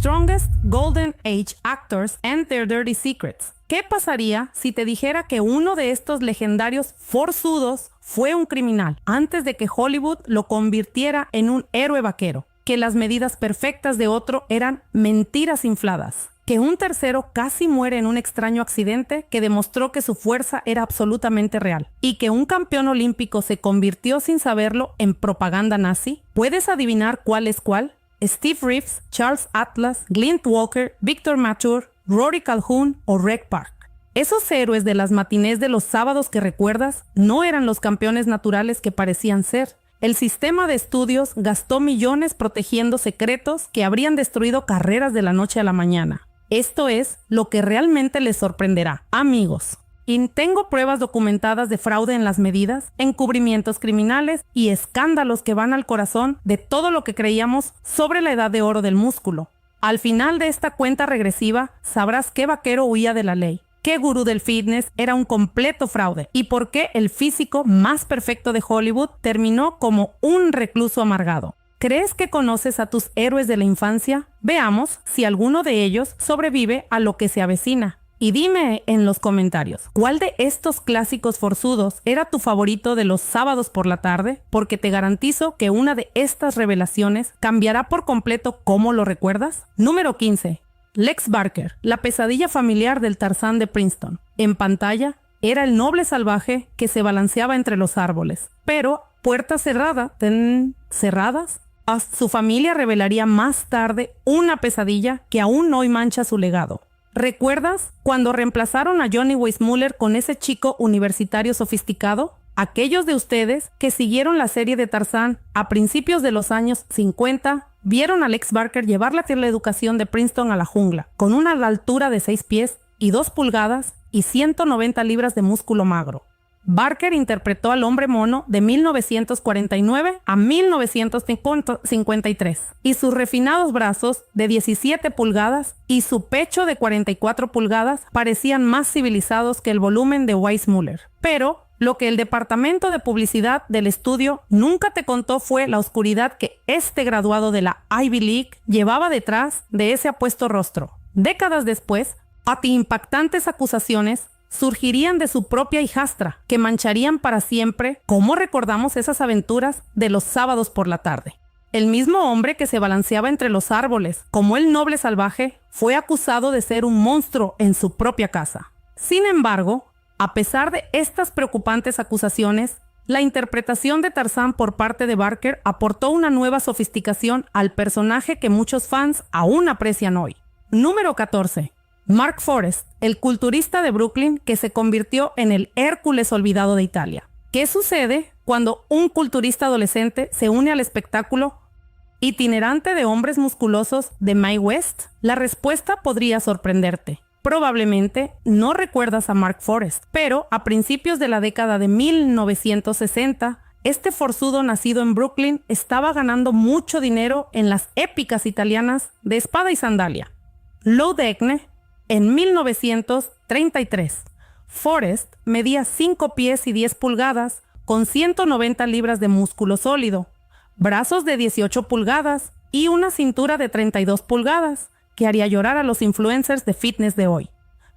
Strongest Golden Age Actors and Their Dirty Secrets. ¿Qué pasaría si te dijera que uno de estos legendarios forzudos fue un criminal antes de que Hollywood lo convirtiera en un héroe vaquero? Que las medidas perfectas de otro eran mentiras infladas. Que un tercero casi muere en un extraño accidente que demostró que su fuerza era absolutamente real. Y que un campeón olímpico se convirtió sin saberlo en propaganda nazi. ¿Puedes adivinar cuál es cuál? Steve Reeves, Charles Atlas, Clint Walker, Victor Mature, Rory Calhoun o Reg Park. Esos héroes de las matinés de los sábados que recuerdas no eran los campeones naturales que parecían ser. El sistema de estudios gastó millones protegiendo secretos que habrían destruido carreras de la noche a la mañana. Esto es lo que realmente les sorprenderá, amigos. Y tengo pruebas documentadas de fraude en las medidas, encubrimientos criminales y escándalos que van al corazón de todo lo que creíamos sobre la edad de oro del músculo. Al final de esta cuenta regresiva, sabrás qué vaquero huía de la ley, qué gurú del fitness era un completo fraude y por qué el físico más perfecto de Hollywood terminó como un recluso amargado. ¿Crees que conoces a tus héroes de la infancia? Veamos si alguno de ellos sobrevive a lo que se avecina. Y dime en los comentarios, ¿cuál de estos clásicos forzudos era tu favorito de los sábados por la tarde? Porque te garantizo que una de estas revelaciones cambiará por completo cómo lo recuerdas. Número 15. Lex Barker, la pesadilla familiar del Tarzán de Princeton. En pantalla, era el noble salvaje que se balanceaba entre los árboles. Pero, puerta cerrada, cerradas. Su familia revelaría más tarde una pesadilla que aún hoy mancha su legado. ¿Recuerdas cuando reemplazaron a Johnny Weissmuller con ese chico universitario sofisticado? Aquellos de ustedes que siguieron la serie de Tarzán a principios de los años 50 vieron a Lex Barker llevar la teleeducación de Princeton a la jungla, con una altura de 6 pies y 2 pulgadas y 190 libras de músculo magro. Barker interpretó al hombre mono de 1949 a 1953 y sus refinados brazos de 17 pulgadas y su pecho de 44 pulgadas parecían más civilizados que el volumen de Weissmuller. Pero lo que el departamento de publicidad del estudio nunca te contó fue la oscuridad que este graduado de la Ivy League llevaba detrás de ese apuesto rostro. Décadas después, impactantes acusaciones surgirían de su propia hijastra, que mancharían para siempre cómo recordamos esas aventuras de los sábados por la tarde. El mismo hombre que se balanceaba entre los árboles, como el noble salvaje, fue acusado de ser un monstruo en su propia casa. Sin embargo, a pesar de estas preocupantes acusaciones, la interpretación de Tarzán por parte de Barker aportó una nueva sofisticación al personaje que muchos fans aún aprecian hoy. Número 14. Mark Forrest, el culturista de Brooklyn que se convirtió en el Hércules olvidado de Italia. ¿Qué sucede cuando un culturista adolescente se une al espectáculo itinerante de hombres musculosos de Mae West? La respuesta podría sorprenderte. Probablemente no recuerdas a Mark Forrest, pero a principios de la década de 1960, este forzudo nacido en Brooklyn estaba ganando mucho dinero en las épicas italianas de espada y sandalia. Loudecne. En 1933, Forrest medía 5 pies y 10 pulgadas con 190 libras de músculo sólido, brazos de 18 pulgadas y una cintura de 32 pulgadas que haría llorar a los influencers de fitness de hoy.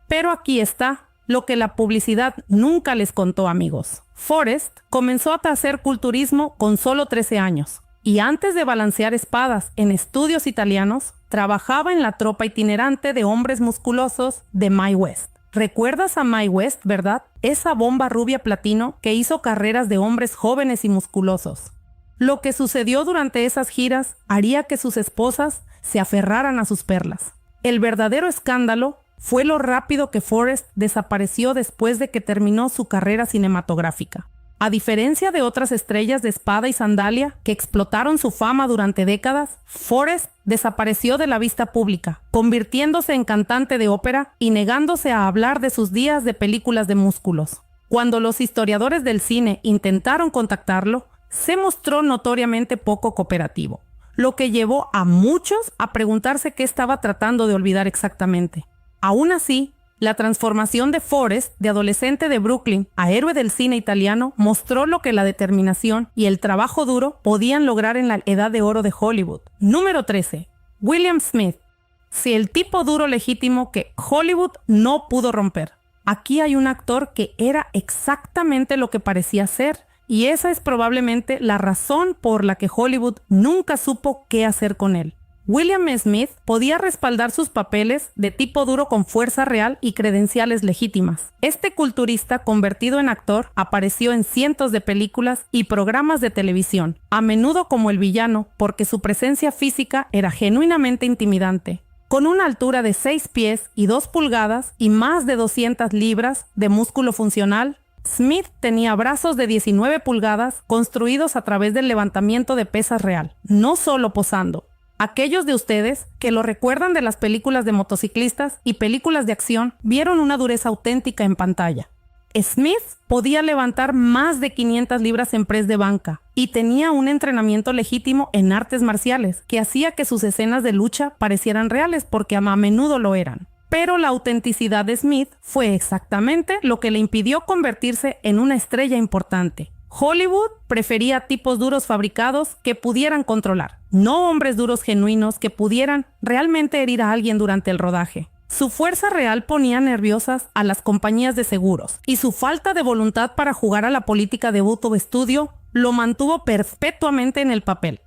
Pero aquí está lo que la publicidad nunca les contó, amigos. Forrest comenzó a hacer culturismo con solo 13 años y antes de balancear espadas en estudios italianos, trabajaba en la tropa itinerante de hombres musculosos de Mae West. ¿Recuerdas a Mae West, verdad? Esa bomba rubia platino que hizo carreras de hombres jóvenes y musculosos. Lo que sucedió durante esas giras haría que sus esposas se aferraran a sus perlas. El verdadero escándalo fue lo rápido que Forrest desapareció después de que terminó su carrera cinematográfica. A diferencia de otras estrellas de espada y sandalia que explotaron su fama durante décadas, Forrest desapareció de la vista pública, convirtiéndose en cantante de ópera y negándose a hablar de sus días de películas de músculos. Cuando los historiadores del cine intentaron contactarlo, se mostró notoriamente poco cooperativo, lo que llevó a muchos a preguntarse qué estaba tratando de olvidar exactamente. Aún así, la transformación de Forrest, de adolescente de Brooklyn a héroe del cine italiano, mostró lo que la determinación y el trabajo duro podían lograr en la edad de oro de Hollywood. Número 13. William Smith. Si el tipo duro legítimo que Hollywood no pudo romper. Aquí hay un actor que era exactamente lo que parecía ser, y esa es probablemente la razón por la que Hollywood nunca supo qué hacer con él. William Smith podía respaldar sus papeles de tipo duro con fuerza real y credenciales legítimas. Este culturista convertido en actor apareció en cientos de películas y programas de televisión, a menudo como el villano, porque su presencia física era genuinamente intimidante. Con una altura de 6 pies y 2 pulgadas y más de 200 libras de músculo funcional, Smith tenía brazos de 19 pulgadas construidos a través del levantamiento de pesas real, no solo posando. Aquellos de ustedes que lo recuerdan de las películas de motociclistas y películas de acción vieron una dureza auténtica en pantalla. Smith podía levantar más de 500 libras en press de banca y tenía un entrenamiento legítimo en artes marciales que hacía que sus escenas de lucha parecieran reales porque a menudo lo eran. Pero la autenticidad de Smith fue exactamente lo que le impidió convertirse en una estrella importante. Hollywood prefería tipos duros fabricados que pudieran controlar, no hombres duros genuinos que pudieran realmente herir a alguien durante el rodaje. Su fuerza real ponía nerviosas a las compañías de seguros y su falta de voluntad para jugar a la política de voto de estudio lo mantuvo perpetuamente en el papel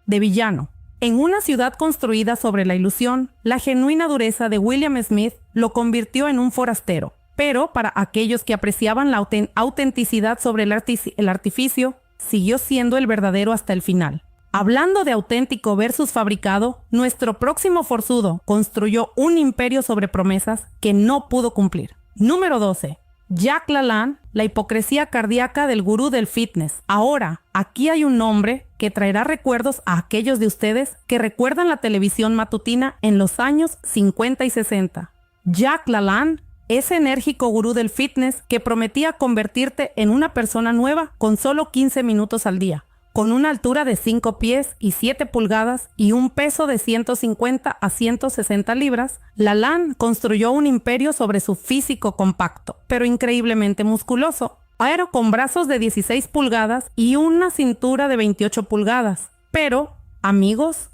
de villano. En una ciudad construida sobre la ilusión, la genuina dureza de William Smith lo convirtió en un forastero. Pero para aquellos que apreciaban la autenticidad sobre el artificio, siguió siendo el verdadero hasta el final. Hablando de auténtico versus fabricado, nuestro próximo forzudo construyó un imperio sobre promesas que no pudo cumplir. Número 12. Jack LaLanne, la hipocresía cardíaca del gurú del fitness. Ahora, aquí hay un nombre que traerá recuerdos a aquellos de ustedes que recuerdan la televisión matutina en los años 50 y 60. Jack LaLanne, ese enérgico gurú del fitness que prometía convertirte en una persona nueva con solo 15 minutos al día. Con una altura de 5 pies y 7 pulgadas y un peso de 150 a 160 libras, LaLanne construyó un imperio sobre su físico compacto, pero increíblemente musculoso, pero con brazos de 16 pulgadas y una cintura de 28 pulgadas. Pero, amigos,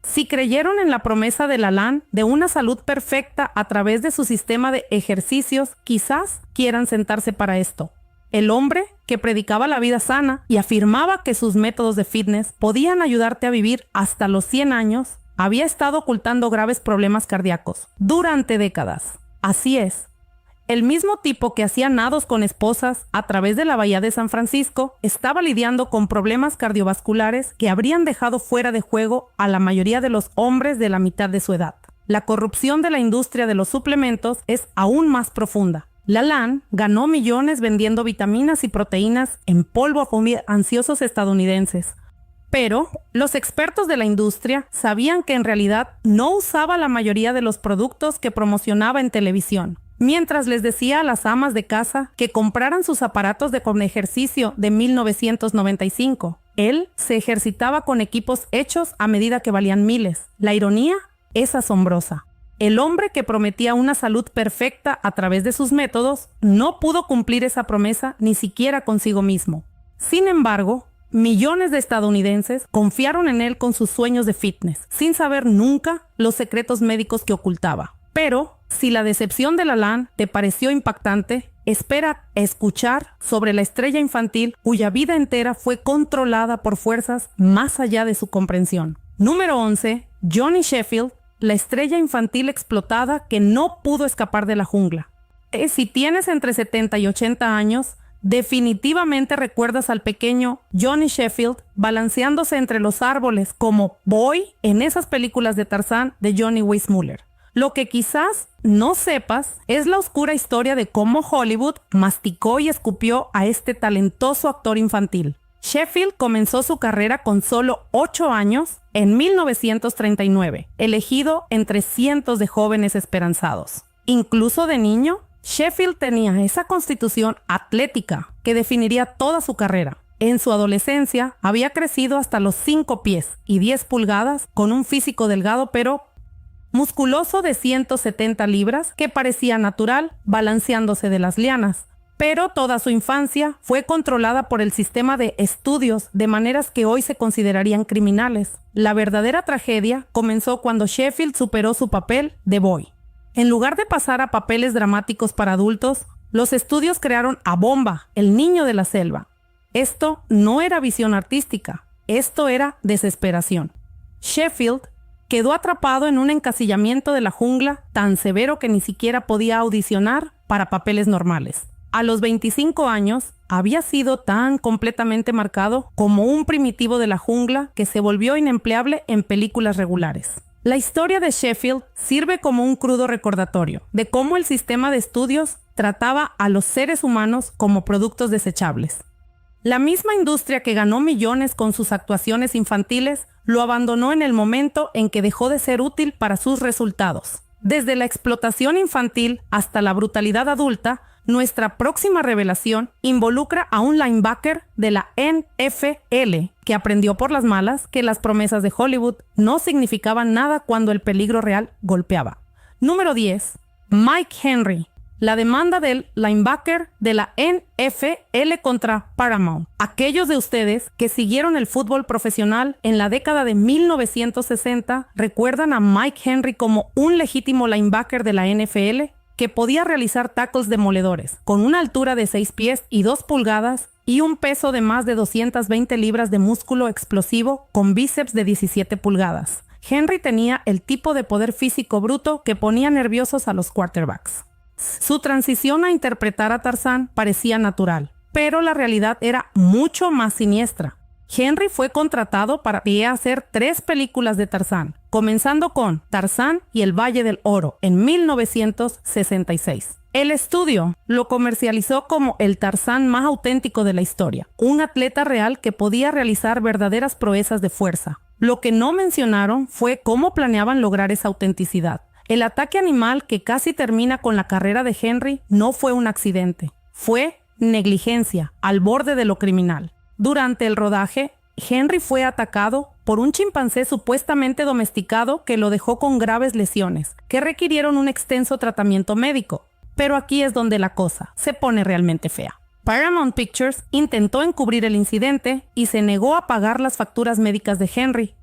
si creyeron en la promesa de LaLanne de una salud perfecta a través de su sistema de ejercicios, quizás quieran sentarse para esto. El hombre que predicaba la vida sana y afirmaba que sus métodos de fitness podían ayudarte a vivir hasta los 100 años, había estado ocultando graves problemas cardíacos durante décadas. Así es. El mismo tipo que hacía nados con esposas a través de la bahía de San Francisco estaba lidiando con problemas cardiovasculares que habrían dejado fuera de juego a la mayoría de los hombres de la mitad de su edad. La corrupción de la industria de los suplementos es aún más profunda. LaLanne ganó millones vendiendo vitaminas y proteínas en polvo a ansiosos estadounidenses. Pero los expertos de la industria sabían que en realidad no usaba la mayoría de los productos que promocionaba en televisión. Mientras les decía a las amas de casa que compraran sus aparatos con ejercicio de 1995, él se ejercitaba con equipos hechos a medida que valían miles. La ironía es asombrosa. El hombre que prometía una salud perfecta a través de sus métodos no pudo cumplir esa promesa ni siquiera consigo mismo. Sin embargo, millones de estadounidenses confiaron en él con sus sueños de fitness, sin saber nunca los secretos médicos que ocultaba. Pero, si la decepción de LaLanne te pareció impactante, espera escuchar sobre la estrella infantil cuya vida entera fue controlada por fuerzas más allá de su comprensión. Número 11. Johnny Sheffield, la estrella infantil explotada que no pudo escapar de la jungla. Si tienes entre 70 y 80 años, definitivamente recuerdas al pequeño Johnny Sheffield balanceándose entre los árboles como Boy en esas películas de Tarzán de Johnny Weissmuller. Lo que quizás no sepas es la oscura historia de cómo Hollywood masticó y escupió a este talentoso actor infantil. Sheffield comenzó su carrera con solo 8 años en 1939, elegido entre cientos de jóvenes esperanzados. Incluso de niño, Sheffield tenía esa constitución atlética que definiría toda su carrera. En su adolescencia, había crecido hasta los 5 pies y 10 pulgadas con un físico delgado pero musculoso de 170 libras que parecía natural balanceándose de las lianas. Pero toda su infancia fue controlada por el sistema de estudios de maneras que hoy se considerarían criminales. La verdadera tragedia comenzó cuando Sheffield superó su papel de boy. En lugar de pasar a papeles dramáticos para adultos, los estudios crearon a Bomba, el niño de la selva. Esto no era visión artística, esto era desesperación. Sheffield quedó atrapado en un encasillamiento de la jungla tan severo que ni siquiera podía audicionar para papeles normales. A los 25 años, había sido tan completamente marcado como un primitivo de la jungla que se volvió inempleable en películas regulares. La historia de Sheffield sirve como un crudo recordatorio de cómo el sistema de estudios trataba a los seres humanos como productos desechables. La misma industria que ganó millones con sus actuaciones infantiles lo abandonó en el momento en que dejó de ser útil para sus resultados. Desde la explotación infantil hasta la brutalidad adulta, nuestra próxima revelación involucra a un linebacker de la NFL que aprendió por las malas que las promesas de Hollywood no significaban nada cuando el peligro real golpeaba. Número 10. Mike Henry. La demanda del linebacker de la NFL contra Paramount. Aquellos de ustedes que siguieron el fútbol profesional en la década de 1960 recuerdan a Mike Henry como un legítimo linebacker de la NFL que podía realizar tackles demoledores, con una altura de 6 pies y 2 pulgadas y un peso de más de 220 libras de músculo explosivo con bíceps de 17 pulgadas. Henry tenía el tipo de poder físico bruto que ponía nerviosos a los quarterbacks. Su transición a interpretar a Tarzán parecía natural, pero la realidad era mucho más siniestra. Henry fue contratado para hacer 3 películas de Tarzán, comenzando con Tarzán y el Valle del Oro en 1966. El estudio lo comercializó como el Tarzán más auténtico de la historia, un atleta real que podía realizar verdaderas proezas de fuerza. Lo que no mencionaron fue cómo planeaban lograr esa autenticidad. El ataque animal que casi termina con la carrera de Henry no fue un accidente, fue negligencia al borde de lo criminal. Durante el rodaje, Henry fue atacado por un chimpancé supuestamente domesticado que lo dejó con graves lesiones, que requirieron un extenso tratamiento médico. Pero aquí es donde la cosa se pone realmente fea. Paramount Pictures intentó encubrir el incidente y se negó a pagar las facturas médicas de Henry.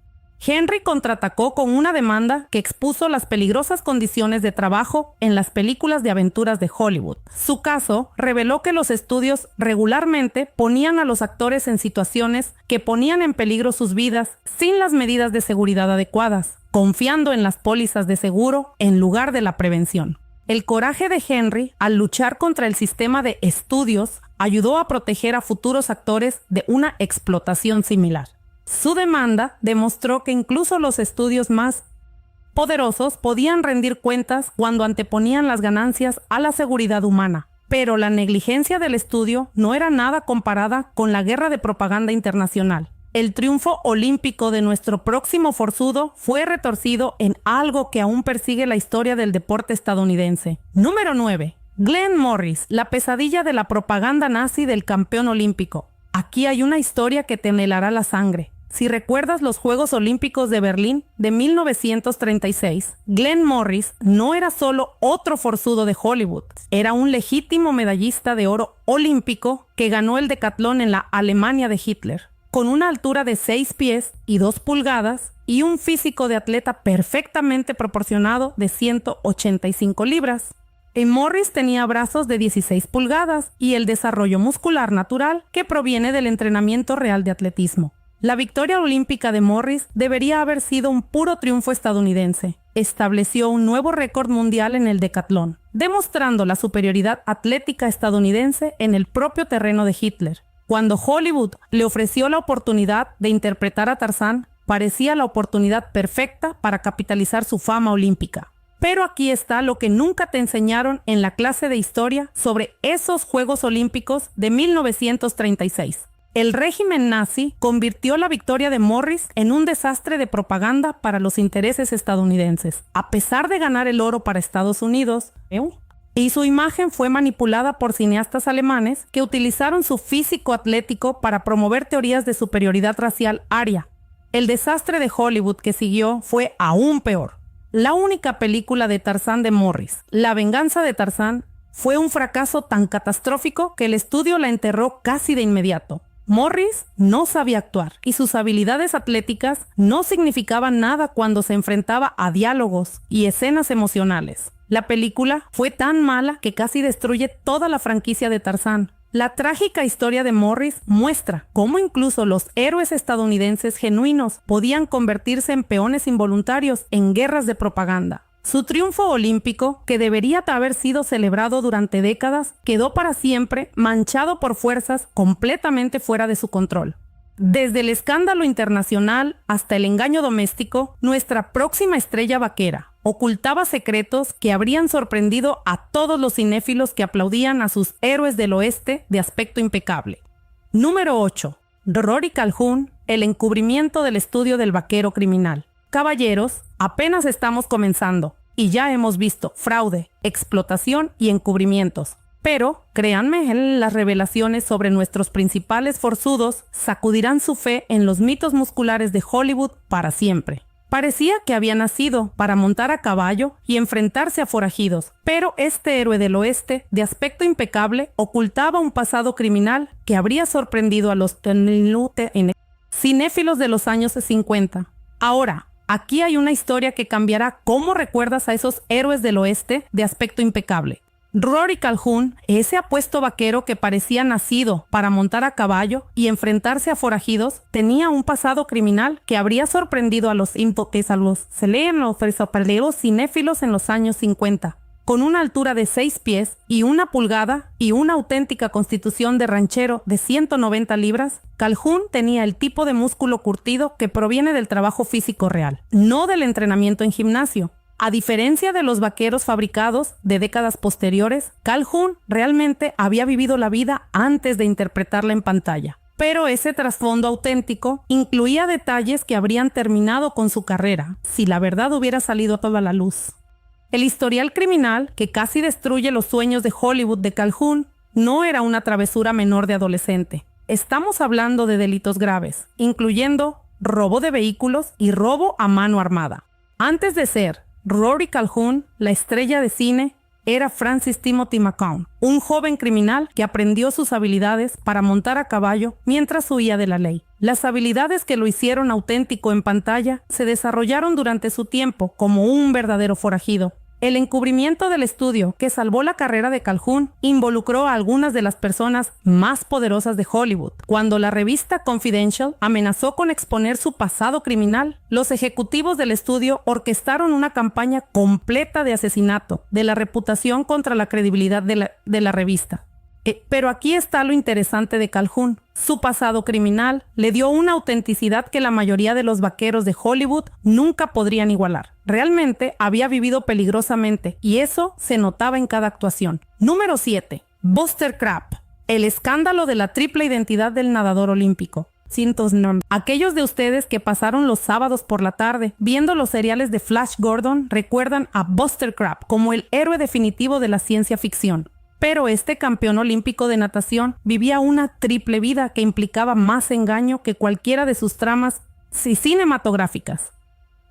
Henry contraatacó con una demanda que expuso las peligrosas condiciones de trabajo en las películas de aventuras de Hollywood. Su caso reveló que los estudios regularmente ponían a los actores en situaciones que ponían en peligro sus vidas sin las medidas de seguridad adecuadas, confiando en las pólizas de seguro en lugar de la prevención. El coraje de Henry al luchar contra el sistema de estudios ayudó a proteger a futuros actores de una explotación similar. Su demanda demostró que incluso los estudios más poderosos podían rendir cuentas cuando anteponían las ganancias a la seguridad humana. Pero la negligencia del estudio no era nada comparada con la guerra de propaganda internacional. El triunfo olímpico de nuestro próximo forzudo fue retorcido en algo que aún persigue la historia del deporte estadounidense. Número 9. Glenn Morris, la pesadilla de la propaganda nazi del campeón olímpico. Aquí hay una historia que te helará la sangre. Si recuerdas los Juegos Olímpicos de Berlín de 1936, Glenn Morris no era solo otro forzudo de Hollywood, era un legítimo medallista de oro olímpico que ganó el decatlón en la Alemania de Hitler. Con una altura de 6 pies y 2 pulgadas y un físico de atleta perfectamente proporcionado de 185 libras. Morris tenía brazos de 16 pulgadas y el desarrollo muscular natural que proviene del entrenamiento real de atletismo. La victoria olímpica de Morris debería haber sido un puro triunfo estadounidense. Estableció un nuevo récord mundial en el decatlón, demostrando la superioridad atlética estadounidense en el propio terreno de Hitler. Cuando Hollywood le ofreció la oportunidad de interpretar a Tarzán, parecía la oportunidad perfecta para capitalizar su fama olímpica. Pero aquí está lo que nunca te enseñaron en la clase de historia sobre esos Juegos Olímpicos de 1936. El régimen nazi convirtió la victoria de Morris en un desastre de propaganda para los intereses estadounidenses. A pesar de ganar el oro para Estados Unidos, y su imagen fue manipulada por cineastas alemanes que utilizaron su físico atlético para promover teorías de superioridad racial aria. El desastre de Hollywood que siguió fue aún peor. La única película de Tarzán de Morris, La venganza de Tarzán, fue un fracaso tan catastrófico que el estudio la enterró casi de inmediato. Morris no sabía actuar y sus habilidades atléticas no significaban nada cuando se enfrentaba a diálogos y escenas emocionales. La película fue tan mala que casi destruye toda la franquicia de Tarzán. La trágica historia de Morris muestra cómo incluso los héroes estadounidenses genuinos podían convertirse en peones involuntarios en guerras de propaganda. Su triunfo olímpico, que debería haber sido celebrado durante décadas, quedó para siempre manchado por fuerzas completamente fuera de su control. Desde el escándalo internacional hasta el engaño doméstico, nuestra próxima estrella vaquera ocultaba secretos que habrían sorprendido a todos los cinéfilos que aplaudían a sus héroes del oeste de aspecto impecable. Número 8. Rory Calhoun, el encubrimiento del estudio del vaquero criminal. Caballeros, apenas estamos comenzando y ya hemos visto fraude, explotación y encubrimientos. Pero, créanme, las revelaciones sobre nuestros principales forzudos sacudirán su fe en los mitos musculares de Hollywood para siempre. Parecía que había nacido para montar a caballo y enfrentarse a forajidos, pero este héroe del oeste, de aspecto impecable, ocultaba un pasado criminal que habría sorprendido a los cinéfilos de los años 50. Ahora, aquí hay una historia que cambiará cómo recuerdas a esos héroes del oeste de aspecto impecable. Rory Calhoun, ese apuesto vaquero que parecía nacido para montar a caballo y enfrentarse a forajidos, tenía un pasado criminal que habría sorprendido a los cinéfilos en los años 50. Con una altura de 6 pies y 1 pulgada y una auténtica constitución de ranchero de 190 libras, Calhoun tenía el tipo de músculo curtido que proviene del trabajo físico real, no del entrenamiento en gimnasio. A diferencia de los vaqueros fabricados de décadas posteriores, Calhoun realmente había vivido la vida antes de interpretarla en pantalla. Pero ese trasfondo auténtico incluía detalles que habrían terminado con su carrera, si la verdad hubiera salido a toda la luz. El historial criminal que casi destruye los sueños de Hollywood de Calhoun no era una travesura menor de adolescente. Estamos hablando de delitos graves, incluyendo robo de vehículos y robo a mano armada. Antes de ser Rory Calhoun, la estrella de cine, era Francis Timothy McCown, un joven criminal que aprendió sus habilidades para montar a caballo mientras huía de la ley. Las habilidades que lo hicieron auténtico en pantalla se desarrollaron durante su tiempo como un verdadero forajido. El encubrimiento del estudio que salvó la carrera de Calhoun involucró a algunas de las personas más poderosas de Hollywood. Cuando la revista Confidential amenazó con exponer su pasado criminal, los ejecutivos del estudio orquestaron una campaña completa de asesinato de la reputación contra la credibilidad de la revista. Pero aquí está lo interesante de Calhoun. Su pasado criminal le dio una autenticidad que la mayoría de los vaqueros de Hollywood nunca podrían igualar. Realmente había vivido peligrosamente y eso se notaba en cada actuación. Número 7. Buster Crabbe, el escándalo de la triple identidad del nadador olímpico. Aquellos de ustedes que pasaron los sábados por la tarde viendo los seriales de Flash Gordon recuerdan a Buster Crabbe como el héroe definitivo de la ciencia ficción. Pero este campeón olímpico de natación vivía una triple vida que implicaba más engaño que cualquiera de sus tramas cinematográficas.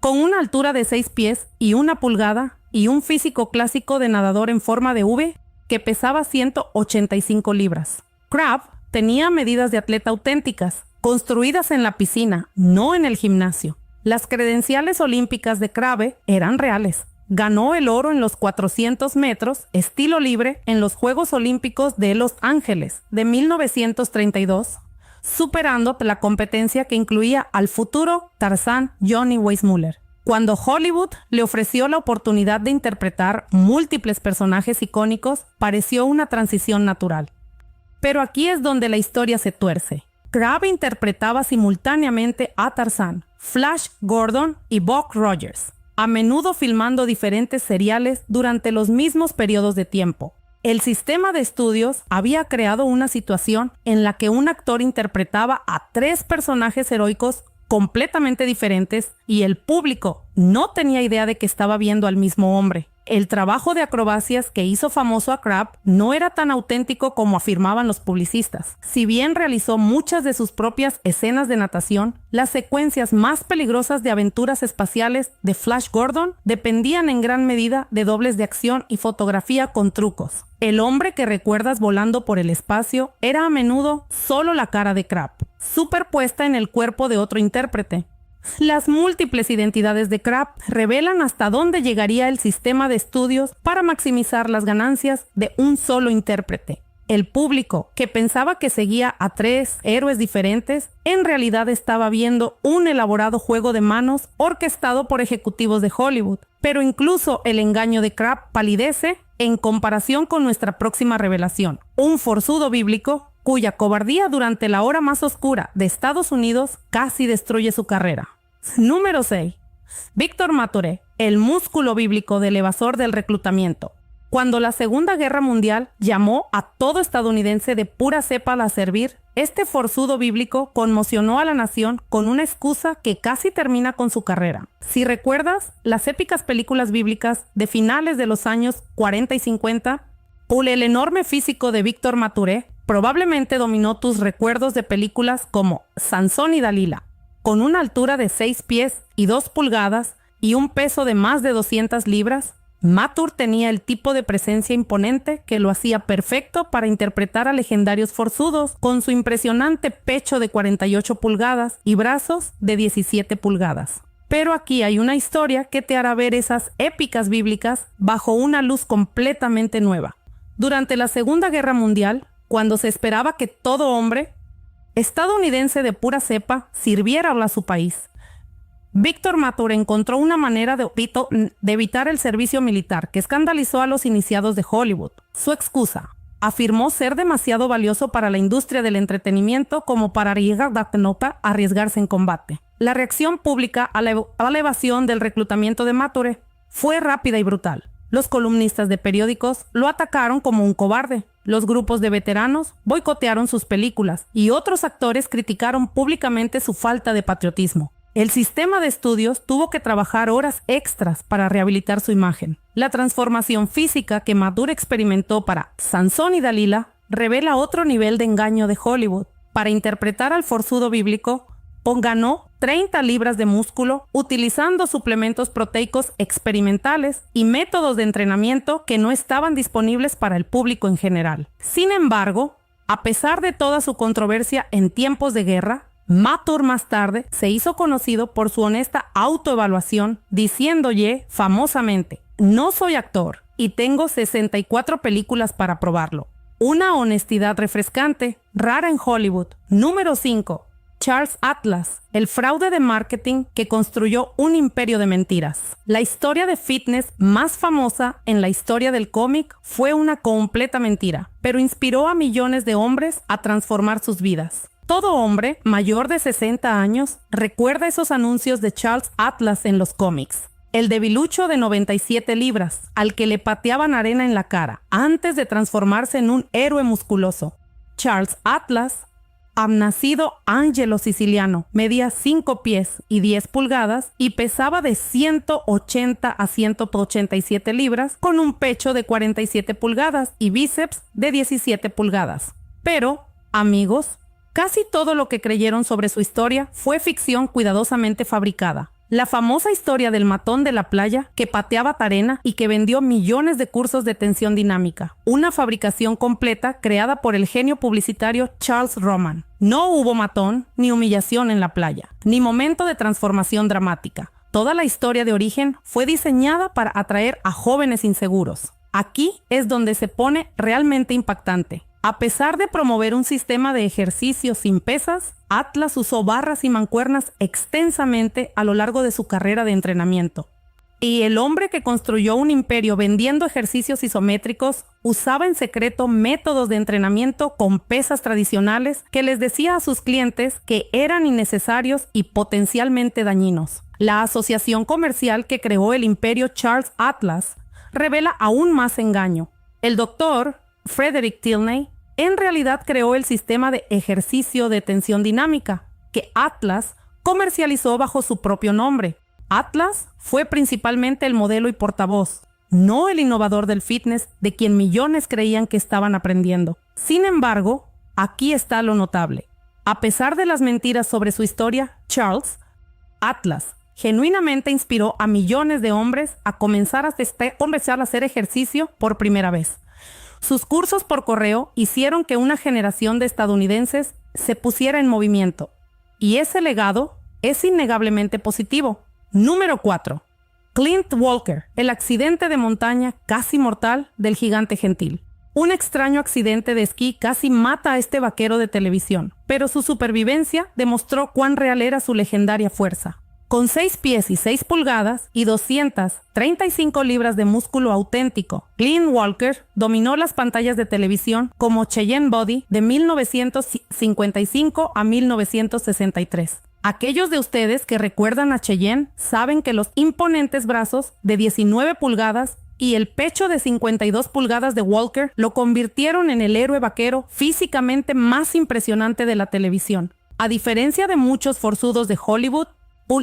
Con una altura de 6 pies y 1 pulgada y un físico clásico de nadador en forma de V que pesaba 185 libras. Crabbe tenía medidas de atleta auténticas, construidas en la piscina, no en el gimnasio. Las credenciales olímpicas de Crabbe eran reales. Ganó el oro en los 400 metros, estilo libre, en los Juegos Olímpicos de Los Ángeles de 1932, superando la competencia que incluía al futuro Tarzán Johnny Weissmuller. Cuando Hollywood le ofreció la oportunidad de interpretar múltiples personajes icónicos, pareció una transición natural. Pero aquí es donde la historia se tuerce. Crabbe interpretaba simultáneamente a Tarzán, Flash Gordon y Buck Rogers, a menudo filmando diferentes seriales durante los mismos periodos de tiempo. El sistema de estudios había creado una situación en la que un actor interpretaba a 3 personajes heroicos completamente diferentes y el público no tenía idea de que estaba viendo al mismo hombre. El trabajo de acrobacias que hizo famoso a Krapp no era tan auténtico como afirmaban los publicistas. Si bien realizó muchas de sus propias escenas de natación, las secuencias más peligrosas de aventuras espaciales de Flash Gordon dependían en gran medida de dobles de acción y fotografía con trucos. El hombre que recuerdas volando por el espacio era a menudo solo la cara de Krapp, superpuesta en el cuerpo de otro intérprete. Las múltiples identidades de Krapp revelan hasta dónde llegaría el sistema de estudios para maximizar las ganancias de un solo intérprete. El público, que pensaba que seguía a 3 héroes diferentes, en realidad estaba viendo un elaborado juego de manos orquestado por ejecutivos de Hollywood. Pero incluso el engaño de Krapp palidece en comparación con nuestra próxima revelación, un forzudo bíblico cuya cobardía durante la hora más oscura de Estados Unidos casi destruye su carrera. Número 6. Víctor Mature, el músculo bíblico del evasor del reclutamiento. Cuando la Segunda Guerra Mundial llamó a todo estadounidense de pura cepa a servir, este forzudo bíblico conmocionó a la nación con una excusa que casi termina con su carrera. Si recuerdas las épicas películas bíblicas de finales de los años 40 y 50, el enorme físico de Víctor Mature probablemente dominó tus recuerdos de películas como Sansón y Dalila. Con una altura de 6 pies y 2 pulgadas y un peso de más de 200 libras, Mature tenía el tipo de presencia imponente que lo hacía perfecto para interpretar a legendarios forzudos con su impresionante pecho de 48 pulgadas y brazos de 17 pulgadas. Pero aquí hay una historia que te hará ver esas épicas bíblicas bajo una luz completamente nueva. Durante la Segunda Guerra Mundial, cuando se esperaba que todo hombre estadounidense de pura cepa sirviera a su país, Víctor Mature encontró una manera de evitar el servicio militar que escandalizó a los iniciados de Hollywood. Su excusa: afirmó ser demasiado valioso para la industria del entretenimiento como para arriesgarse en combate. La reacción pública a la evasión del reclutamiento de Mature fue rápida y brutal. Los columnistas de periódicos lo atacaron como un cobarde. Los grupos de veteranos boicotearon sus películas y otros actores criticaron públicamente su falta de patriotismo. El sistema de estudios tuvo que trabajar horas extras para rehabilitar su imagen. La transformación física que Mature experimentó para Sansón y Dalila revela otro nivel de engaño de Hollywood. Para interpretar al forzudo bíblico, ganó 30 libras de músculo utilizando suplementos proteicos experimentales y métodos de entrenamiento que no estaban disponibles para el público en general. Sin embargo, a pesar de toda su controversia en tiempos de guerra, Mature más tarde se hizo conocido por su honesta autoevaluación, diciendo famosamente: "No soy actor y tengo 64 películas para probarlo". Una honestidad refrescante, rara en Hollywood. Número 5. Charles Atlas, el fraude de marketing que construyó un imperio de mentiras. La historia de fitness más famosa en la historia del cómic fue una completa mentira, pero inspiró a millones de hombres a transformar sus vidas. Todo hombre mayor de 60 años recuerda esos anuncios de Charles Atlas en los cómics. El debilucho de 97 libras, al que le pateaban arena en la cara, antes de transformarse en un héroe musculoso. Charles Atlas, nacido Angelo siciliano, medía 5 pies y 10 pulgadas y pesaba de 180 a 187 libras, con un pecho de 47 pulgadas y bíceps de 17 pulgadas. Pero, amigos, casi todo lo que creyeron sobre su historia fue ficción cuidadosamente fabricada. La famosa historia del matón de la playa que pateaba arena y que vendió millones de cursos de tensión dinámica. Una fabricación completa creada por el genio publicitario Charles Roman. No hubo matón ni humillación en la playa, ni momento de transformación dramática. Toda la historia de origen fue diseñada para atraer a jóvenes inseguros. Aquí es donde se pone realmente impactante. A pesar de promover un sistema de ejercicio sin pesas, Atlas usó barras y mancuernas extensamente a lo largo de su carrera de entrenamiento. Y el hombre que construyó un imperio vendiendo ejercicios isométricos usaba en secreto métodos de entrenamiento con pesas tradicionales que les decía a sus clientes que eran innecesarios y potencialmente dañinos. La asociación comercial que creó el imperio Charles Atlas revela aún más engaño. El doctor Frederick Tilney en realidad creó el sistema de ejercicio de tensión dinámica que Atlas comercializó bajo su propio nombre. Atlas fue principalmente el modelo y portavoz, no el innovador del fitness de quien millones creían que estaban aprendiendo. Sin embargo, aquí está lo notable. A pesar de las mentiras sobre su historia, Charles Atlas genuinamente inspiró a millones de hombres a comenzar a hacer ejercicio por primera vez. Sus cursos por correo hicieron que una generación de estadounidenses se pusiera en movimiento. Y ese legado es innegablemente positivo. Número 4. Clint Walker, el accidente de montaña casi mortal del gigante gentil. Un extraño accidente de esquí casi mata a este vaquero de televisión, pero su supervivencia demostró cuán real era su legendaria fuerza. Con 6 pies y 6 pulgadas y 235 libras de músculo auténtico, Clint Walker dominó las pantallas de televisión como Cheyenne Body de 1955 a 1963. Aquellos de ustedes que recuerdan a Cheyenne saben que los imponentes brazos de 19 pulgadas y el pecho de 52 pulgadas de Walker lo convirtieron en el héroe vaquero físicamente más impresionante de la televisión. A diferencia de muchos forzudos de Hollywood,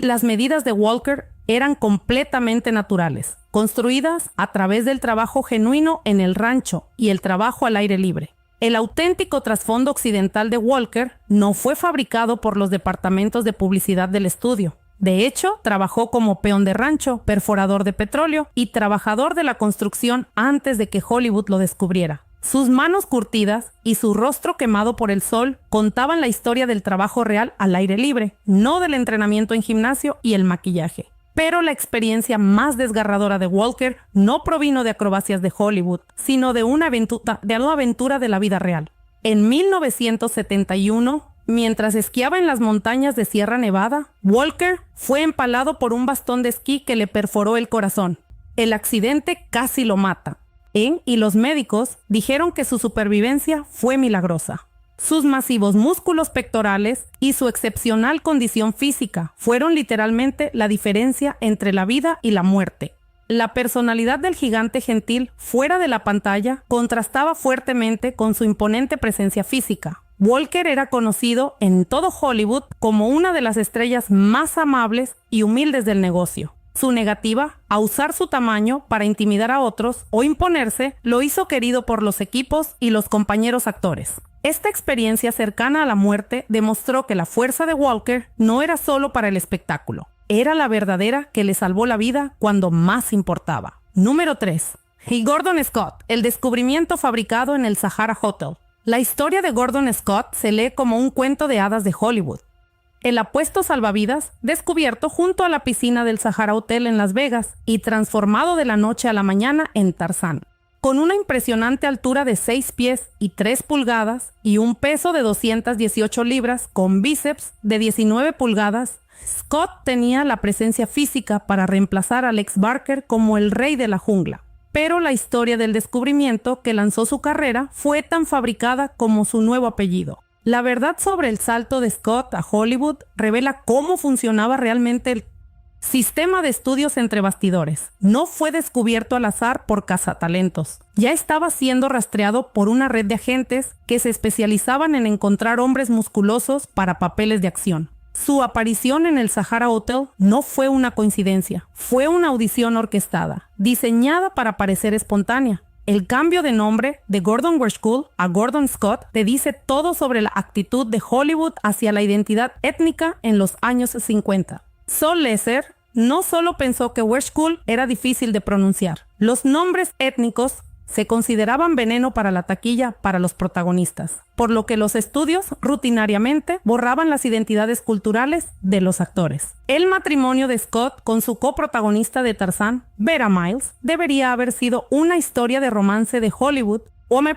las medidas de Walker eran completamente naturales, construidas a través del trabajo genuino en el rancho y el trabajo al aire libre. El auténtico trasfondo occidental de Walker no fue fabricado por los departamentos de publicidad del estudio. De hecho, trabajó como peón de rancho, perforador de petróleo y trabajador de la construcción antes de que Hollywood lo descubriera. Sus manos curtidas y su rostro quemado por el sol contaban la historia del trabajo real al aire libre, no del entrenamiento en gimnasio y el maquillaje. Pero la experiencia más desgarradora de Walker no provino de acrobacias de Hollywood, sino de una aventura de la vida real. En 1971, mientras esquiaba en las montañas de Sierra Nevada, Walker fue empalado por un bastón de esquí que le perforó el corazón. El accidente casi lo mata. Y los médicos dijeron que su supervivencia fue milagrosa. Sus masivos músculos pectorales y su excepcional condición física fueron literalmente la diferencia entre la vida y la muerte. La personalidad del gigante gentil fuera de la pantalla contrastaba fuertemente con su imponente presencia física. Walker era conocido en todo Hollywood como una de las estrellas más amables y humildes del negocio. Su negativa a usar su tamaño para intimidar a otros o imponerse lo hizo querido por los equipos y los compañeros actores. Esta experiencia cercana a la muerte demostró que la fuerza de Walker no era solo para el espectáculo, era la verdadera que le salvó la vida cuando más importaba. Número 3. Y Gordon Scott, el descubrimiento fabricado en el Sahara Hotel. La historia de Gordon Scott se lee como un cuento de hadas de Hollywood. El apuesto salvavidas, descubierto junto a la piscina del Sahara Hotel en Las Vegas y transformado de la noche a la mañana en Tarzán. Con una impresionante altura de 6 pies y 3 pulgadas y un peso de 218 libras con bíceps de 19 pulgadas, Scott tenía la presencia física para reemplazar a Lex Barker como el rey de la jungla. Pero la historia del descubrimiento que lanzó su carrera fue tan fabricada como su nuevo apellido. La verdad sobre el salto de Scott a Hollywood revela cómo funcionaba realmente el sistema de estudios entre bastidores. No fue descubierto al azar por cazatalentos. Ya estaba siendo rastreado por una red de agentes que se especializaban en encontrar hombres musculosos para papeles de acción. Su aparición en el Sahara Hotel no fue una coincidencia, fue una audición orquestada, diseñada para parecer espontánea. El cambio de nombre de Gordon School a Gordon Scott te dice todo sobre la actitud de Hollywood hacia la identidad étnica en los años 50. Sol Lesser no solo pensó que School era difícil de pronunciar. Los nombres étnicos se consideraban veneno para la taquilla para los protagonistas, por lo que los estudios rutinariamente borraban las identidades culturales de los actores. El matrimonio de Scott con su coprotagonista de Tarzán, Vera Miles, debería haber sido una historia de romance de Hollywood,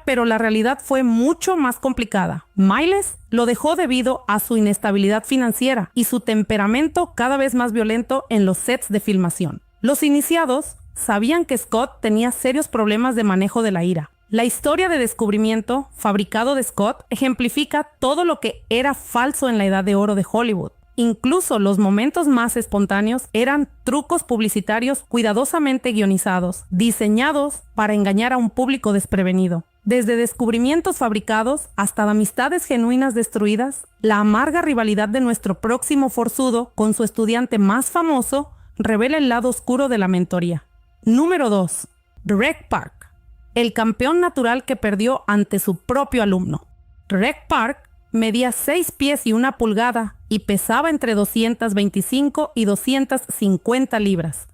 pero la realidad fue mucho más complicada. Miles lo dejó debido a su inestabilidad financiera y su temperamento cada vez más violento en los sets de filmación. Los iniciados sabían que Scott tenía serios problemas de manejo de la ira. La historia de descubrimiento fabricado de Scott ejemplifica todo lo que era falso en la edad de oro de Hollywood. Incluso los momentos más espontáneos eran trucos publicitarios cuidadosamente guionizados, diseñados para engañar a un público desprevenido. Desde descubrimientos fabricados hasta amistades genuinas destruidas, la amarga rivalidad de nuestro próximo forzudo con su estudiante más famoso revela el lado oscuro de la mentoría. Número 2. Reg Park, el campeón natural que perdió ante su propio alumno. Reg Park medía 6 pies y 1 pulgada y pesaba entre 225 y 250 libras,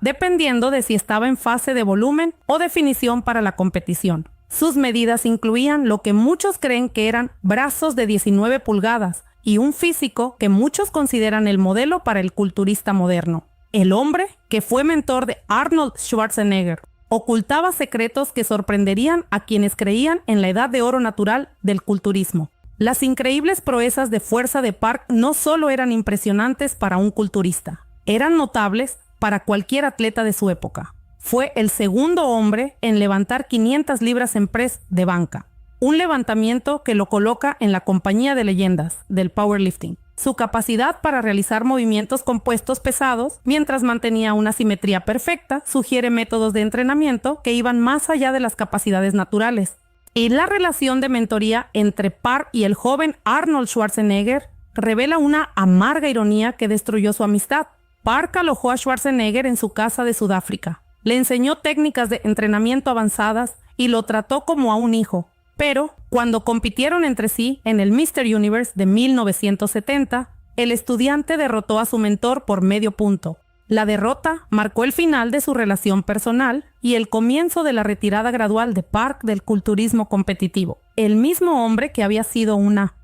dependiendo de si estaba en fase de volumen o definición para la competición. Sus medidas incluían lo que muchos creen que eran brazos de 19 pulgadas y un físico que muchos consideran el modelo para el culturista moderno. El hombre, que fue mentor de Arnold Schwarzenegger, ocultaba secretos que sorprenderían a quienes creían en la edad de oro natural del culturismo. Las increíbles proezas de fuerza de Park no solo eran impresionantes para un culturista, eran notables para cualquier atleta de su época. Fue el segundo hombre en levantar 500 libras en press de banca, un levantamiento que lo coloca en la compañía de leyendas del powerlifting. Su capacidad para realizar movimientos compuestos pesados mientras mantenía una simetría perfecta sugiere métodos de entrenamiento que iban más allá de las capacidades naturales. Y la relación de mentoría entre Park y el joven Arnold Schwarzenegger revela una amarga ironía que destruyó su amistad. Park alojó a Schwarzenegger en su casa de Sudáfrica. Le enseñó técnicas de entrenamiento avanzadas y lo trató como a un hijo. Pero, cuando compitieron entre sí en el Mr. Universe de 1970, el estudiante derrotó a su mentor por medio punto. La derrota marcó el final de su relación personal y el comienzo de la retirada gradual de Park del culturismo competitivo. El mismo hombre que había sido una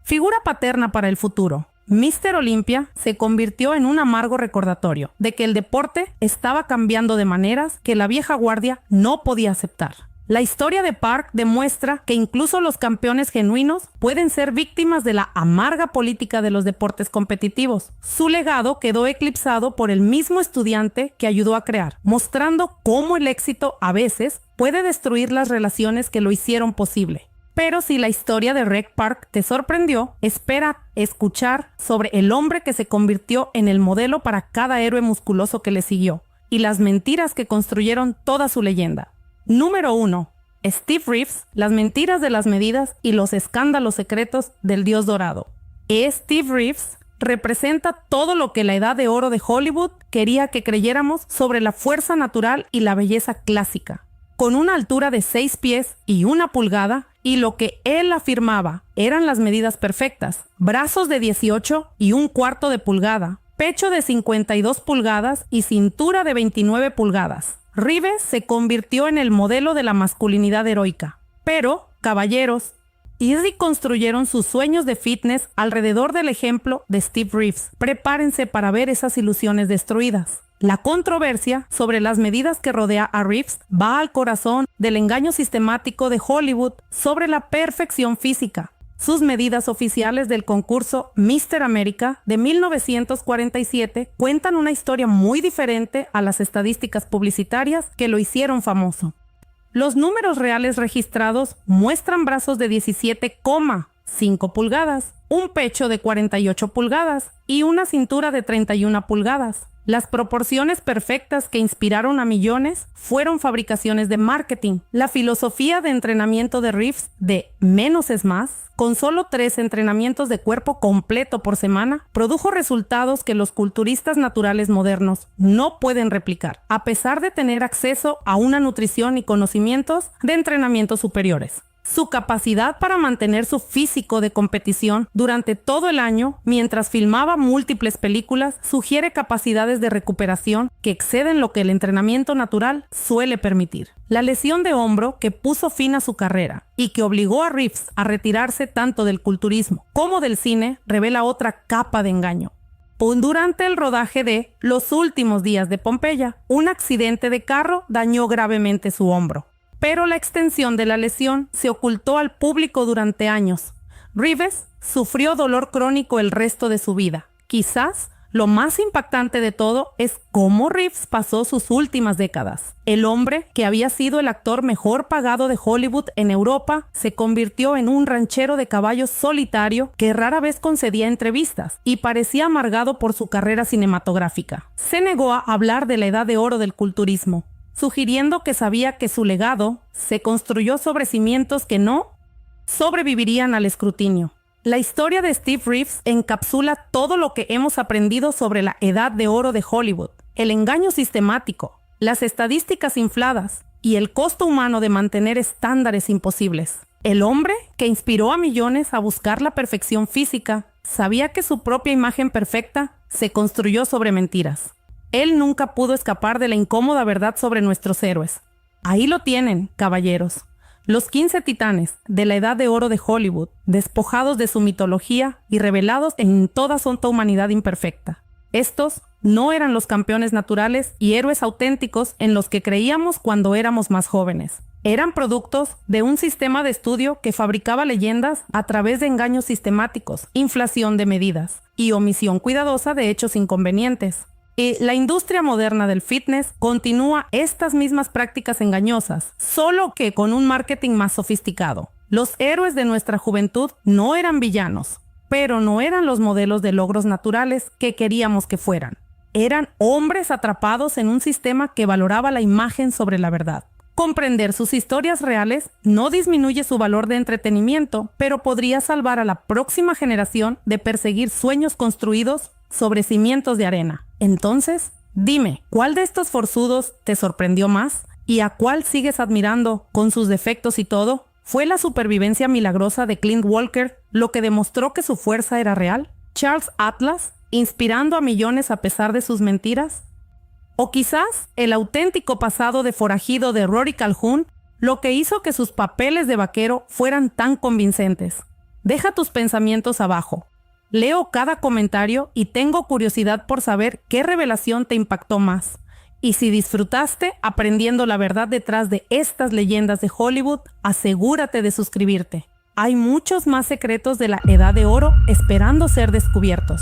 figura paterna para el futuro, Mr. Olympia, se convirtió en un amargo recordatorio de que el deporte estaba cambiando de maneras que la vieja guardia no podía aceptar. La historia de Park demuestra que incluso los campeones genuinos pueden ser víctimas de la amarga política de los deportes competitivos. Su legado quedó eclipsado por el mismo estudiante que ayudó a crear, mostrando cómo el éxito a veces puede destruir las relaciones que lo hicieron posible. Pero si la historia de Reg Park te sorprendió, espera escuchar sobre el hombre que se convirtió en el modelo para cada héroe musculoso que le siguió y las mentiras que construyeron toda su leyenda. Número 1. Steve Reeves, las mentiras de las medidas y los escándalos secretos del dios dorado. Steve Reeves representa todo lo que la edad de oro de Hollywood quería que creyéramos sobre la fuerza natural y la belleza clásica. Con una altura de 6 pies y 1 pulgada, y lo que él afirmaba eran las medidas perfectas: brazos de 18 y 1/4 de pulgada, pecho de 52 pulgadas y cintura de 29 pulgadas. Reeves se convirtió en el modelo de la masculinidad heroica. Pero, caballeros, y construyeron sus sueños de fitness alrededor del ejemplo de Steve Reeves. Prepárense para ver esas ilusiones destruidas. La controversia sobre las medidas que rodea a Reeves va al corazón del engaño sistemático de Hollywood sobre la perfección física. Sus medidas oficiales del concurso Mr. America de 1947 cuentan una historia muy diferente a las estadísticas publicitarias que lo hicieron famoso. Los números reales registrados muestran brazos de 17,5 pulgadas, un pecho de 48 pulgadas y una cintura de 31 pulgadas. Las proporciones perfectas que inspiraron a millones fueron fabricaciones de marketing. La filosofía de entrenamiento de Reeves de menos es más, con solo 3 entrenamientos de cuerpo completo por semana, produjo resultados que los culturistas naturales modernos no pueden replicar, a pesar de tener acceso a una nutrición y conocimientos de entrenamiento superiores. Su capacidad para mantener su físico de competición durante todo el año mientras filmaba múltiples películas sugiere capacidades de recuperación que exceden lo que el entrenamiento natural suele permitir. La lesión de hombro que puso fin a su carrera y que obligó a Reeves a retirarse tanto del culturismo como del cine revela otra capa de engaño. Durante el rodaje de Los últimos días de Pompeya, un accidente de carro dañó gravemente su hombro. Pero la extensión de la lesión se ocultó al público durante años. Reeves sufrió dolor crónico el resto de su vida. Quizás lo más impactante de todo es cómo Reeves pasó sus últimas décadas. El hombre, que había sido el actor mejor pagado de Hollywood en Europa, se convirtió en un ranchero de caballos solitario que rara vez concedía entrevistas y parecía amargado por su carrera cinematográfica. Se negó a hablar de la edad de oro del culturismo, sugiriendo que sabía que su legado se construyó sobre cimientos que no sobrevivirían al escrutinio. La historia de Steve Reeves encapsula todo lo que hemos aprendido sobre la edad de oro de Hollywood, el engaño sistemático, las estadísticas infladas y el costo humano de mantener estándares imposibles. El hombre, que inspiró a millones a buscar la perfección física, sabía que su propia imagen perfecta se construyó sobre mentiras. Él nunca pudo escapar de la incómoda verdad sobre nuestros héroes. Ahí lo tienen, caballeros. Los 15 titanes de la Edad de Oro de Hollywood, despojados de su mitología y revelados en toda su humanidad imperfecta. Estos no eran los campeones naturales y héroes auténticos en los que creíamos cuando éramos más jóvenes. Eran productos de un sistema de estudio que fabricaba leyendas a través de engaños sistemáticos, inflación de medidas y omisión cuidadosa de hechos inconvenientes. Y la industria moderna del fitness continúa estas mismas prácticas engañosas, solo que con un marketing más sofisticado. Los héroes de nuestra juventud no eran villanos, pero no eran los modelos de logros naturales que queríamos que fueran. Eran hombres atrapados en un sistema que valoraba la imagen sobre la verdad. Comprender sus historias reales no disminuye su valor de entretenimiento, pero podría salvar a la próxima generación de perseguir sueños construidos sobre cimientos de arena. Entonces, dime, ¿cuál de estos forzudos te sorprendió más? ¿Y a cuál sigues admirando con sus defectos y todo? ¿Fue la supervivencia milagrosa de Clint Walker lo que demostró que su fuerza era real? ¿Charles Atlas, inspirando a millones a pesar de sus mentiras? ¿O quizás el auténtico pasado de forajido de Rory Calhoun lo que hizo que sus papeles de vaquero fueran tan convincentes? Deja tus pensamientos abajo. Leo cada comentario y tengo curiosidad por saber qué revelación te impactó más. Y si disfrutaste aprendiendo la verdad detrás de estas leyendas de Hollywood, asegúrate de suscribirte. Hay muchos más secretos de la Edad de Oro esperando ser descubiertos.